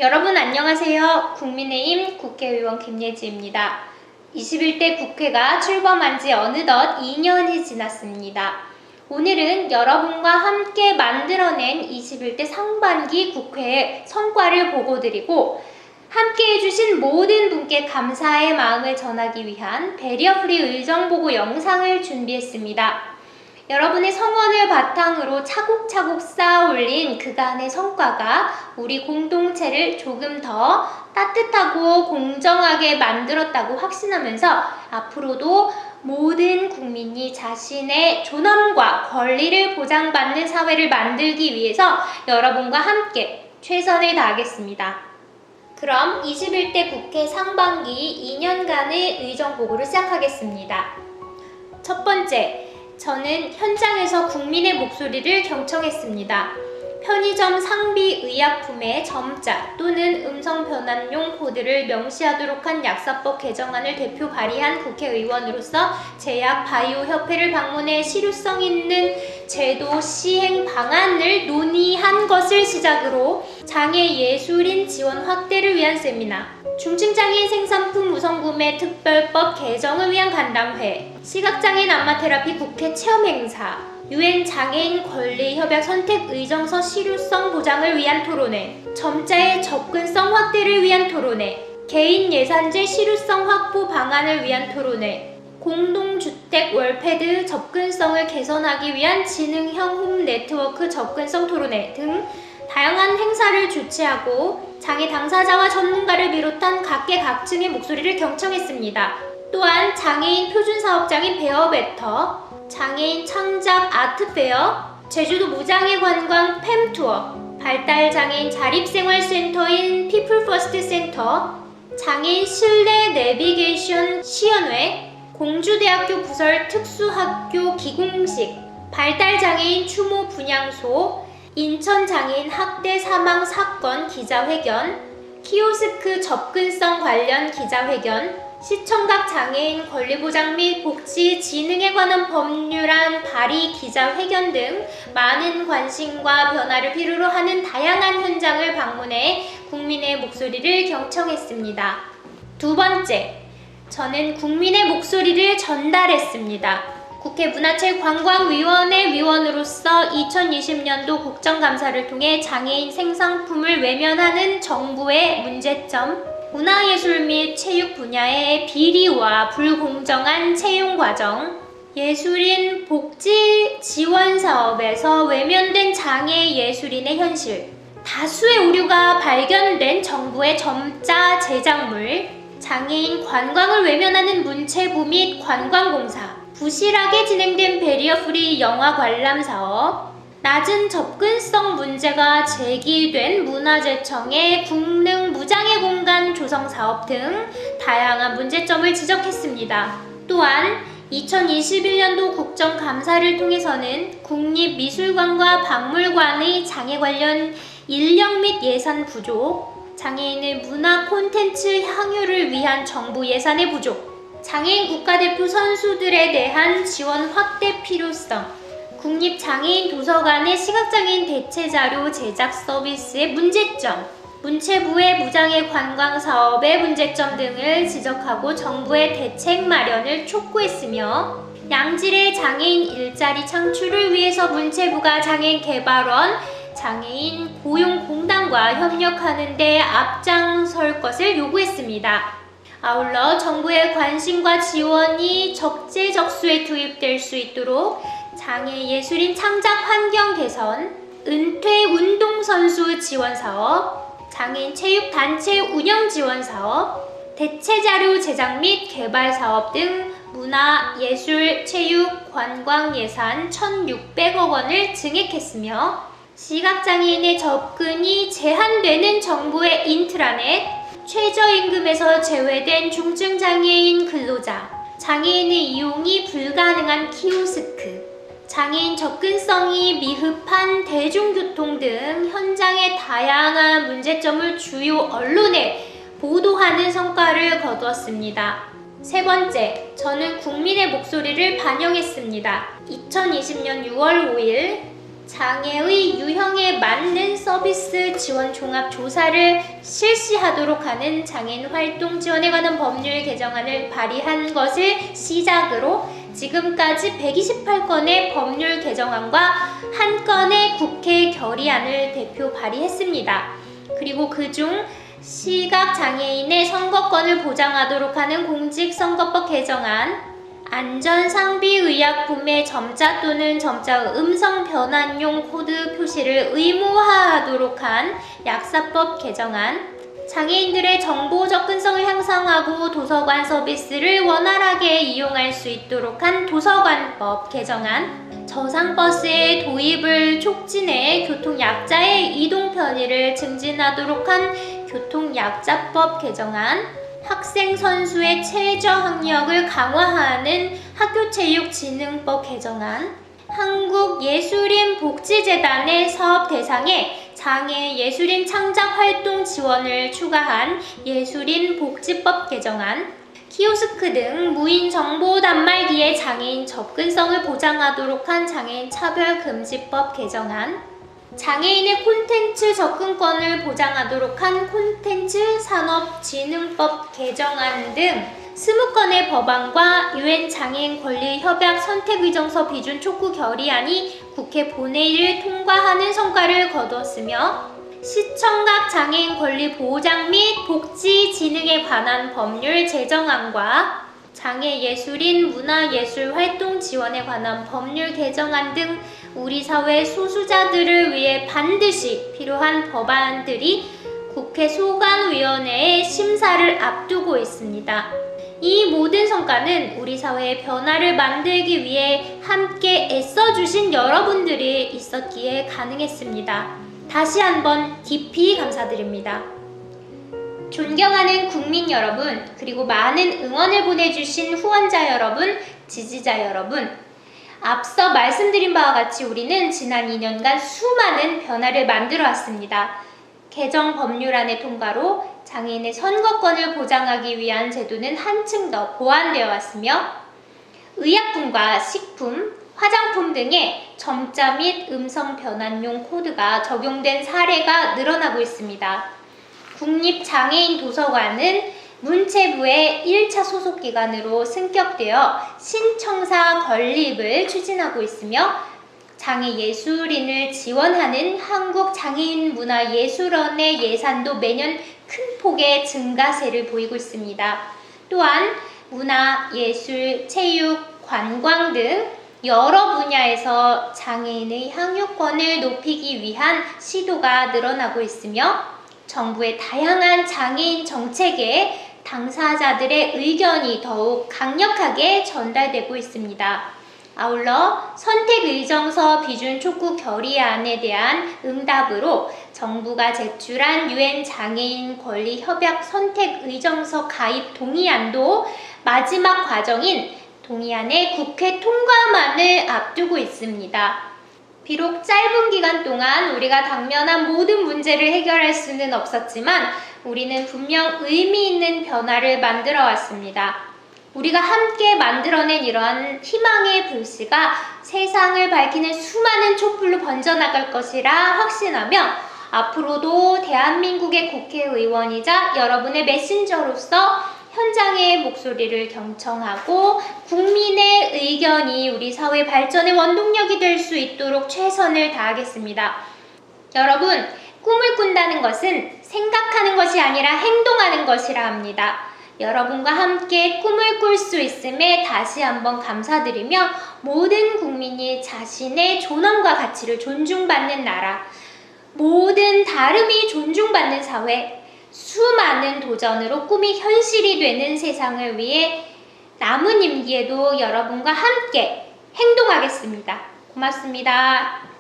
여러분 안녕하세요. 국민의힘 국회의원 김예지입니다. 21대 국회가 출범한 지 어느덧 2년이 지났습니다. 오늘은 여러분과 함께 만들어낸 21대 상반기 국회의 성과를 보고드리고 함께 해주신 모든 분께 감사의 마음을 전하기 위한 배리어프리 의정보고 영상을 준비했습니다. 여러분의 성원을 바탕으로 차곡차곡 쌓아올린 그간의 성과가 우리 공동체를 조금 더 따뜻하고 공정하게 만들었다고 확신하면서 앞으로도 모든 국민이 자신의 존엄과 권리를 보장받는 사회를 만들기 위해서 여러분과 함께 최선을 다하겠습니다. 그럼 21대 국회 상반기 2년간의 의정보고를 시작하겠습니다. 첫 번째, 저는 현장에서 국민의 목소리를 경청했습니다. 편의점 상비 의약품의 점자 또는 음성 변환용 코드를 명시하도록 한 약사법 개정안을 대표 발의한 국회의원으로서 제약바이오협회를 방문해 실효성 있는 제도 시행 방안을 논의한 것을 시작으로 장애예술인 지원 확대를 위한 세미나, 중증장애인 생산품 우선구매 특별법 개정을 위한 간담회, 시각장애인 안마테라피 국회 체험행사, UN 장애인 권리협약 선택의정서 실효성 보장을 위한 토론회, 점자의 접근성 확대를 위한 토론회, 개인 예산제 실효성 확보 방안을 위한 토론회, 공동주택 월패드 접근성을 개선하기 위한 지능형 홈 네트워크 접근성 토론회 등 다양한 행사를 주최하고 장애 당사자와 전문가를 비롯한 각계각층의 목소리를 경청했습니다. 또한 장애인 표준사업장인 베어베터, 장애인 창작 아트페어, 제주도 무장애 관광 팸투어, 발달장애인 자립생활센터인 피플퍼스트 센터, 장애인 실내 내비게이션 시연회, 공주대학교 부설 특수학교 기공식, 발달장애인 추모 분향소, 인천장애인 학대 사망 사건 기자회견, 키오스크 접근성 관련 기자회견, 시청각 장애인 권리보장 및 복지 진흥에 관한 법률안 발의 기자회견 등 많은 관심과 변화를 필요로 하는 다양한 현장을 방문해 국민의 목소리를 경청했습니다. 두 번째, 저는 국민의 목소리를 전달했습니다. 국회 문화체육관광위원회 위원으로서 2020년도 국정감사를 통해 장애인 생산품을 외면하는 정부의 문제점, 문화예술 및 체육 분야의 비리와 불공정한 채용 과정, 예술인 복지 지원 사업에서 외면된 장애 예술인의 현실, 다수의 오류가 발견된 정부의 점자 제작물, 장애인 관광을 외면하는 문체부 및 관광공사, 부실하게 진행된 배리어프리 영화 관람 사업, 낮은 접근성 문제가 제기된 문화재청의 국능 무장애 공간 조성 사업 등 다양한 문제점을 지적했습니다. 또한 2021년도 국정감사를 통해서는 국립미술관과 박물관의 장애 관련 인력 및 예산 부족, 장애인의 문화 콘텐츠 향유를 위한 정부 예산의 부족, 장애인 국가대표 선수들에 대한 지원 확대 필요성, 국립장애인 도서관의 시각장애인 대체자료 제작 서비스의 문제점, 문체부의 무장애 관광 사업의 문제점 등을 지적하고 정부의 대책 마련을 촉구했으며 양질의 장애인 일자리 창출을 위해서 문체부가 장애인 개발원, 장애인 고용공단과 협력하는 데 앞장설 것을 요구했습니다. 아울러 정부의 관심과 지원이 적재적소에 투입될 수 있도록 장애 예술인 창작 환경 개선, 은퇴 운동선수 지원 사업, 장애인 체육단체 운영 지원 사업, 대체자료 제작 및 개발 사업 등 문화, 예술, 체육, 관광 예산 1,600억 원을 증액했으며 시각장애인의 접근이 제한되는 정부의 인트라넷, 최저임금에서 제외된 중증장애인 근로자, 장애인의 이용이 불가능한 키오스크, 장애인 접근성이 미흡한 대중교통 등 현장의 다양한 문제점을 주요 언론에 보도하는 성과를 거두었습니다. 세 번째, 저는 국민의 목소리를 반영했습니다. 2020년 6월 5일 장애의 유형에 맞는 서비스 지원 종합 조사를 실시하도록 하는 장애인 활동 지원에 관한 법률 개정안을 발의한 것을 시작으로 지금까지 128건의 법률 개정안과 1건의 국회 결의안을 대표 발의했습니다. 그리고 그중 시각장애인의 선거권을 보장하도록 하는 공직선거법 개정안, 안전상비의약품의 점자 또는 점자 음성 변환용 코드 표시를 의무화하도록 한 약사법 개정안, 장애인들의 정보 접근성을 향상하고 도서관 서비스를 원활하게 이용할 수 있도록 한 도서관법 개정안, 저상버스의 도입을 촉진해 교통약자의 이동 편의를 증진하도록 한 교통약자법 개정안, 학생 선수의 최저 학력을 강화하는 학교체육진흥법 개정안, 한국예술인복지재단의 사업 대상에 장애 예술인 창작 활동 지원을 추가한 예술인복지법 개정안, 키오스크 등 무인 정보 단말기의 장애인 접근성을 보장하도록 한 장애인 차별금지법 개정안, 장애인의 콘텐츠 접근권을 보장하도록 한 콘텐츠 산업진흥법 개정안 등 20건의 법안과 UN 장애인 권리 협약 선택의정서 비준 촉구 결의안이 국회 본회의를 통과하는 성과를 거두었으며 시청각 장애인 권리 보장 및 복지 진흥에 관한 법률 제정안과 장애 예술인 문화예술 활동 지원에 관한 법률 개정안 등 우리 사회 소수자들을 위해 반드시 필요한 법안들이 국회 소관위원회의 심사를 앞두고 있습니다. 이 모든 성과는 우리 사회의 변화를 만들기 위해 함께 애써주신 여러분들이 있었기에 가능했습니다. 다시 한번 깊이 감사드립니다. 존경하는 국민 여러분, 그리고 많은 응원을 보내주신 후원자 여러분, 지지자 여러분, 앞서 말씀드린 바와 같이 우리는 지난 2년간 수많은 변화를 만들어 왔습니다. 개정 법률안의 통과로 장애인의 선거권을 보장하기 위한 제도는 한층 더 보완되어 왔으며 의약품과 식품, 화장품 등의 점자 및 음성 변환용 코드가 적용된 사례가 늘어나고 있습니다. 국립장애인 도서관은 문체부의 1차 소속기관으로 승격되어 신청사 건립을 추진하고 있으며 장애예술인을 지원하는 한국장애인문화예술원의 예산도 매년 큰 폭의 증가세를 보이고 있습니다. 또한 문화, 예술, 체육, 관광 등 여러 분야에서 장애인의 향유권을 높이기 위한 시도가 늘어나고 있으며 정부의 다양한 장애인 정책에 당사자들의 의견이 더욱 강력하게 전달되고 있습니다. 아울러 선택의정서 비준 촉구 결의안에 대한 응답으로 정부가 제출한 UN 장애인 권리 협약 선택의정서 가입 동의안도 마지막 과정인 동의안의 국회 통과만을 앞두고 있습니다. 비록 짧은 기간 동안 우리가 당면한 모든 문제를 해결할 수는 없었지만 우리는 분명 의미 있는 변화를 만들어 왔습니다. 우리가 함께 만들어낸 이러한 희망의 불씨가 세상을 밝히는 수많은 촛불로 번져나갈 것이라 확신하며 앞으로도 대한민국의 국회의원이자 여러분의 메신저로서 현장의 목소리를 경청하고 국민의 의견이 우리 사회 발전의 원동력이 될 수 있도록 최선을 다하겠습니다. 여러분, 꿈을 꾼다는 것은 생각하는 것이 아니라 행동하는 것이라 합니다. 여러분과 함께 꿈을 꿀 수 있음에 다시 한번 감사드리며 모든 국민이 자신의 존엄과 가치를 존중받는 나라, 모든 다름이 존중받는 사회, 수많은 도전으로 꿈이 현실이 되는 세상을 위해 남은 임기에도 여러분과 함께 행동하겠습니다. 고맙습니다.